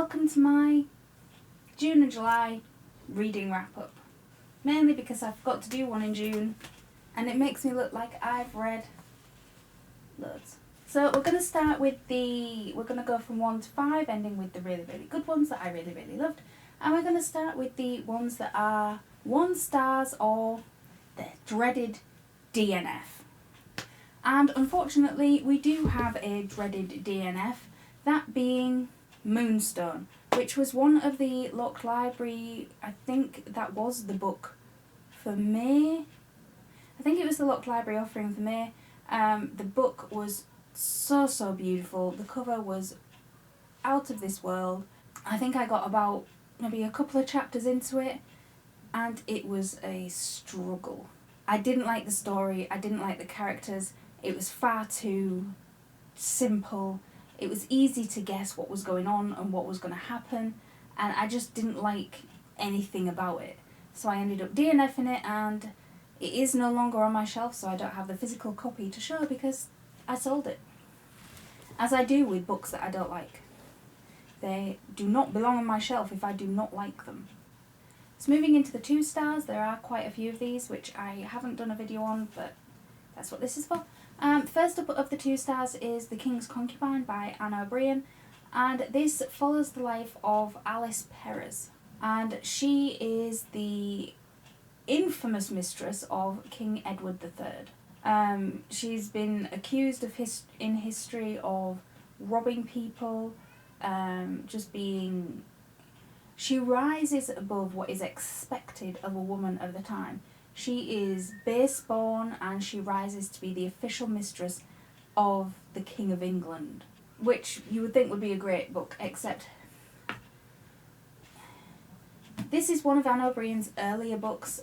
welcome to my June and July reading wrap up. Mainly because I forgot to do one in June and it makes me look like I've read loads. So we're going to start with we're going to go from 1 to 5, ending with the really, really good ones that I really, really loved. And we're going to start with the ones that are 1 stars or the dreaded DNF. And unfortunately, we do have a dreaded DNF, that being Moonstone, which was one of the Locked Library, I think that was the book for May. I think it was the Locked Library offering for May. The book was so beautiful. The cover was out of this world. I think I got about maybe a couple of chapters into it and it was a struggle. I didn't like the story, I didn't like the characters, it was far too simple. It was easy to guess what was going on and what was going to happen, and I just didn't like anything about it. So I ended up DNFing it, and it is no longer on my shelf, so I don't have the physical copy to show because I sold it. As I do with books that I don't like. They do not belong on my shelf if I do not like them. So moving into the 2 stars, there are quite a few of these which I haven't done a video on, but that's what this is for. First up of the 2 stars is The King's Concubine by Anne O'Brien, and this follows the life of Alice Perez, and she is the infamous mistress of King Edward III. She's been accused of in history of robbing people, she rises above what is expected of a woman of the time. She is base-born and she rises to be the official mistress of the King of England, which you would think would be a great book, except this is one of Anne O'Brien's earlier books,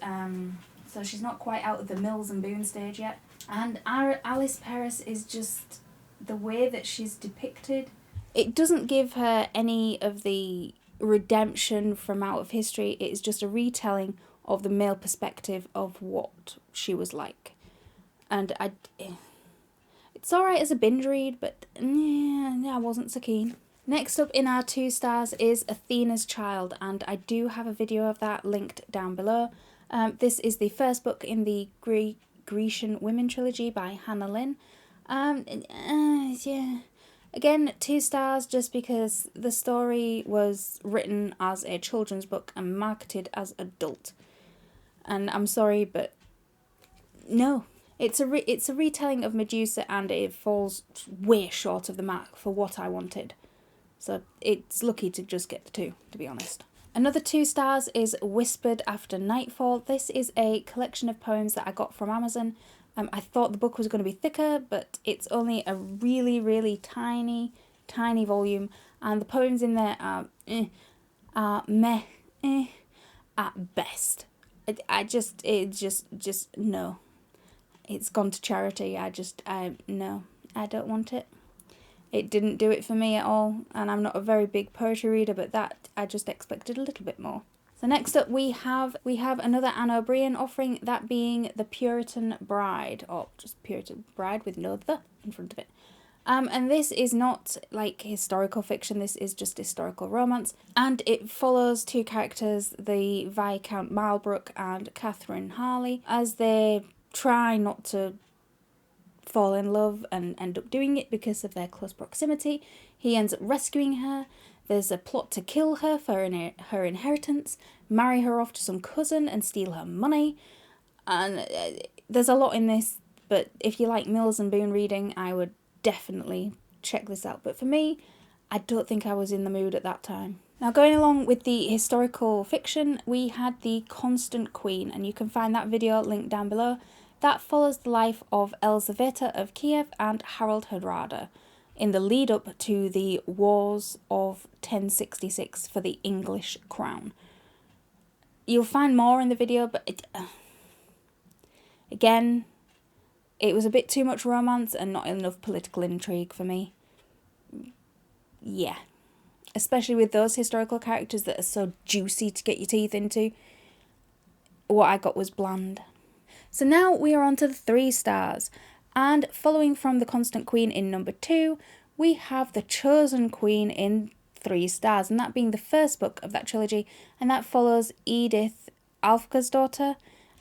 so she's not quite out of the Mills and Boon stage yet. And Alice Perez is just, the way that she's depicted, it doesn't give her any of the redemption from out of history. It is just a retelling of the male perspective of what she was like. And it's alright as a binge read, but I wasn't so keen. Next up in our 2 stars is Athena's Child, and I do have a video of that linked down below. This is the first book in the Grecian Women trilogy by Hannah Lynn. Yeah. Again, 2 stars just because the story was written as a children's book and marketed as adult. And I'm sorry, but no. It's a retelling of Medusa and it falls way short of the mark for what I wanted. So it's lucky to just get the 2, to be honest. Another 2 stars is Whispered After Nightfall. This is a collection of poems that I got from Amazon. I thought the book was going to be thicker, but it's only a really, really tiny volume, and the poems in there are meh at best. No. It's gone to charity. No, I don't want it. It didn't do it for me at all, and I'm not a very big poetry reader, but that I just expected a little bit more. So next up we have another Anne O'Brien offering, that being The Puritan Bride, or just Puritan Bride with no the in front of it. And this is not like historical fiction, this is just historical romance, and it follows 2 characters, the Viscount Marlbrook and Catherine Harley, as they try not to fall in love and end up doing it because of their close proximity. He ends up rescuing her. There's a plot to kill her for her inheritance, marry her off to some cousin and steal her money. And there's a lot in this, but if you like Mills and Boon reading, I would definitely check this out. But for me, I don't think I was in the mood at that time. Now, going along with the historical fiction, we had The Constant Queen, and you can find that video linked down below. That follows the life of Elzaveta of Kiev and Harold Hardrada in the lead up to the Wars of 1066 for the English crown. You'll find more in the video, but again, it was a bit too much romance and not enough political intrigue for me. Yeah. Especially with those historical characters that are so juicy to get your teeth into. What I got was bland. So now we are on to the 3 stars. And following from The Constant Queen in number 2, we have The Chosen Queen in 3 stars, and that being the first book of that trilogy, and that follows Edith Alfgersdottir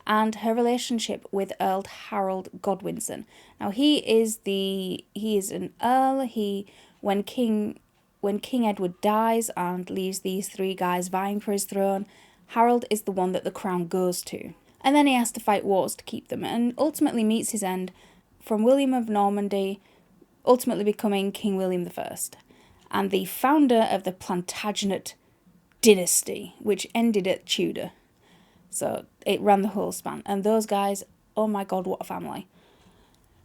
and her relationship with Earl Harold Godwinson. Now he is an earl. When King Edward dies and leaves these 3 guys vying for his throne, Harold is the one that the crown goes to. And then he has to fight wars to keep them, and ultimately meets his end from William of Normandy, ultimately becoming King William I, and the founder of the Plantagenet dynasty, which ended at Tudor. So it ran the whole span. And those guys, oh my god, what a family.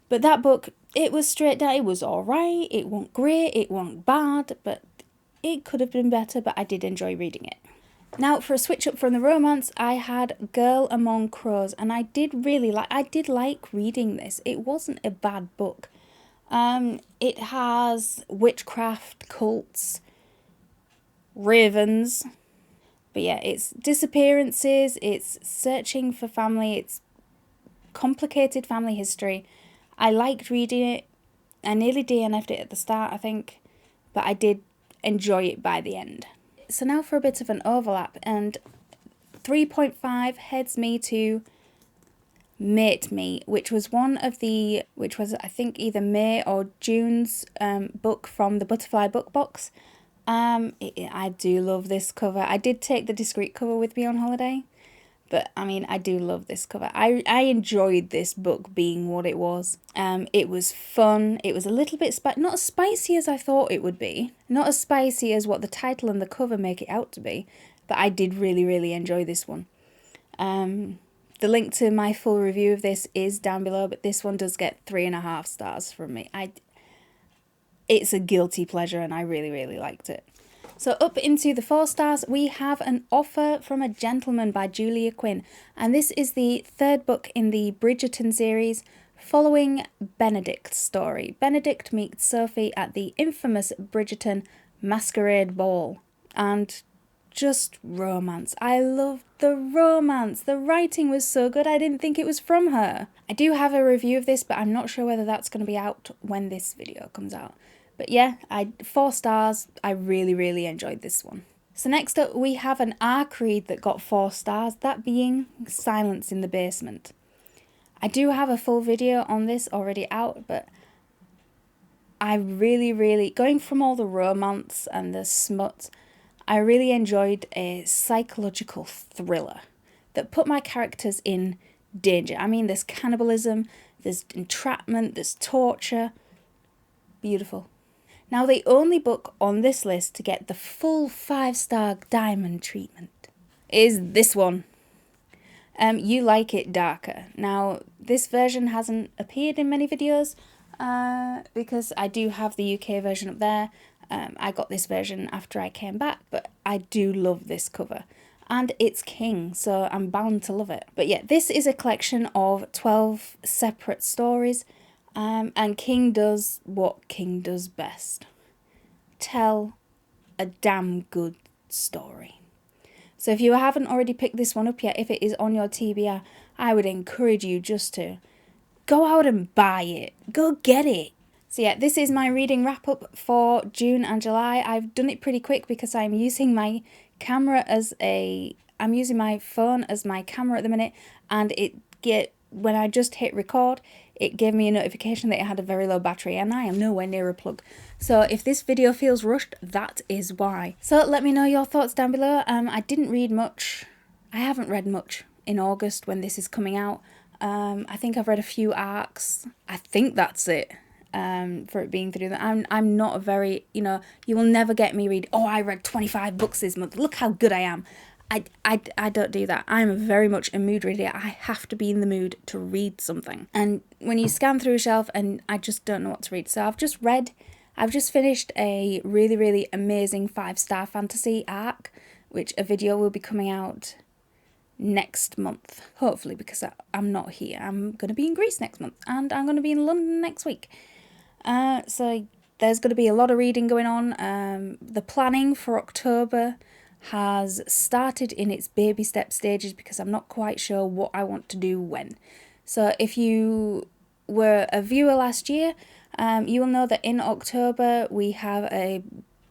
But that book, it was straight down. It was alright, it wasn't great, it wasn't bad, but it could have been better, but I did enjoy reading it. Now, for a switch up from the romance, I had Girl Among Crows, and I did like reading this. It wasn't a bad book. It has witchcraft, cults, ravens, but yeah, it's disappearances, it's searching for family, it's complicated family history. I liked reading it. I nearly DNF'd it at the start, I think, but I did enjoy it by the end. So now for a bit of an overlap, and 3.5 heads me to Mate Me, which was I think either May or June's book from the Butterfly Book Box. I do love this cover. I did take the discreet cover with me on holiday, but I mean, I do love this cover. I enjoyed this book being what it was. It was fun. It was a little bit not as spicy as I thought it would be. Not as spicy as what the title and the cover make it out to be, but I did really, really enjoy this one. The link to my full review of this is down below, but this one does get 3.5 stars from me. It's a guilty pleasure, and I really, really liked it. So up into the 4 stars, we have An Offer from a Gentleman by Julia Quinn. And this is the 3rd book in the Bridgerton series, following Benedict's story. Benedict meets Sophie at the infamous Bridgerton masquerade ball. And just romance. I loved the romance. The writing was so good, I didn't think it was from her. I do have a review of this, but I'm not sure whether that's going to be out when this video comes out. But yeah, 4 stars. I really, really enjoyed this one. So next up, we have an ARC read that got 4 stars, that being Silence in the Basement. I do have a full video on this already out, but I really, really, going from all the romance and the smut, I really enjoyed a psychological thriller that put my characters in danger. I mean, there's cannibalism, there's entrapment, there's torture. Beautiful. Now, the only book on this list to get the full 5-star diamond treatment is this one. You Like It Darker. Now, this version hasn't appeared in many videos because I do have the UK version up there. I got this version after I came back, but I do love this cover. And it's King, so I'm bound to love it. But yeah, this is a collection of 12 separate stories, and King does what King does best. Tell a damn good story. So if you haven't already picked this one up yet, if it is on your TBR, I would encourage you just to go out and buy it. Go get it. So yeah, this is my reading wrap up for June and July. I've done it pretty quick because I'm using my camera I'm using my phone as my camera at the minute, and when I just hit record, it gave me a notification that it had a very low battery, and I am nowhere near a plug. So if this video feels rushed, that is why. So let me know your thoughts down below. I didn't read much. I haven't read much in August when this is coming out. I think I've read a few arcs. I think that's it. For it being through that. I'm not a very, you will never get me read, oh, I read 25 books this month, look how good I am. I don't do that. I'm very much a mood reader. I have to be in the mood to read something. And when you scan through a shelf and I just don't know what to read. So I've just finished a really, really amazing 5-star fantasy arc, which a video will be coming out next month, hopefully, because I'm not here. I'm going to be in Greece next month, and I'm going to be in London next week. So there's going to be a lot of reading going on. The planning for October has started in its baby step stages because I'm not quite sure what I want to do when. So if you were a viewer last year, you will know that in October we have a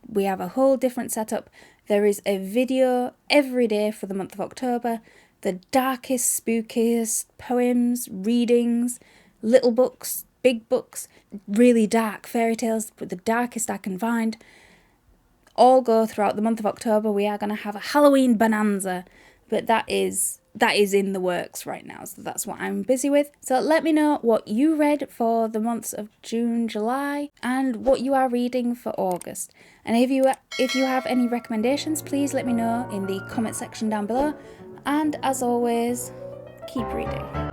we have a whole different setup. There is a video every day for the month of October. The darkest, spookiest poems, readings, little books, big books, really dark fairy tales, but the darkest I can find, all go throughout the month of October. We are going to have a Halloween bonanza, but that is in the works right now, so that's what I'm busy with. So let me know what you read for the months of June, July, and what you are reading for August. And if you have any recommendations, please let me know in the comment section down below. And as always, keep reading.